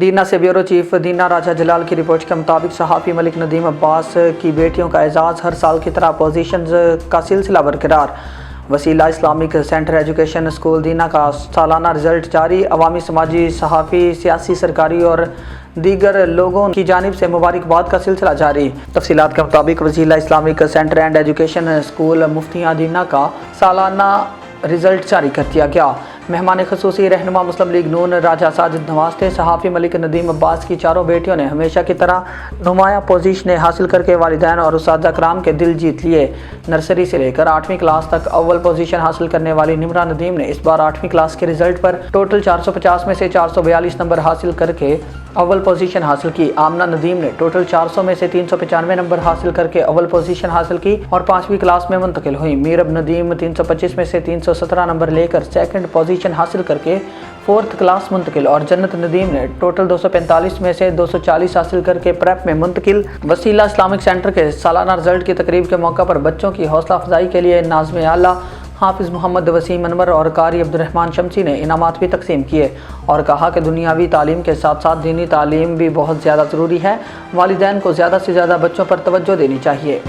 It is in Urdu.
دینا سے بیورو چیف دینا راجہ جلال کی رپورٹ کے مطابق صحافی ملک ندیم عباس کی بیٹیوں کا اعزاز ہر سال کی طرح پوزیشنز کا سلسلہ برقرار۔ وسیلہ اسلامک سینٹر ایجوکیشن اسکول دینا کا سالانہ رزلٹ جاری۔ عوامی، سماجی، صحافی، سیاسی، سرکاری اور دیگر لوگوں کی جانب سے مبارکباد کا سلسلہ جاری۔ تفصیلات کے مطابق Waseela Islamic centre and education school مفتیاں دینا کا سالانہ رزلٹ جاری کر دیا گیا۔ مہمان خصوصی رہنما مسلم لیگ نون راجہ ساجد نواز تھے۔ صحافی ملک ندیم عباس کی چاروں بیٹیوں نے ہمیشہ کی طرح نمایاں پوزیشنیں حاصل کر کے والدین اور اساتذہ کرام کے دل جیت لیے۔ نرسری سے لے کر 8ویں کلاس تک اول پوزیشن حاصل کرنے والی نمرہ ندیم نے اس بار 8ویں کلاس کے رزلٹ پر ٹوٹل 450 میں سے 442 نمبر حاصل کر کے اول پوزیشن حاصل کی۔ آمنہ ندیم نے ٹوٹل 400 میں سے 395 نمبر حاصل کر کے اول پوزیشن حاصل کی اور 5ویں کلاس میں منتقل ہوئی۔ میرب ندیم 325 میں سے 317 نمبر لے کر سیکنڈ پوزیشن حاصل کر کے 4تھ کلاس منتقل اور جنت ندیم نے ٹوٹل 245 میں سے 240 حاصل کر کے پریپ میں منتقل۔ وسیلہ اسلامک سینٹر کے سالانہ رزلٹ کی تقریب کے موقع پر بچوں کی حوصلہ افزائی کے لیے ناظم اعلیٰ حافظ محمد وسیم انور اور قاری عبدالرحمن شمسی نے انعامات بھی تقسیم کیے اور کہا کہ دنیاوی تعلیم کے ساتھ ساتھ دینی تعلیم بھی بہت زیادہ ضروری ہے۔ والدین کو زیادہ سے زیادہ بچوں پر توجہ دینی چاہیے۔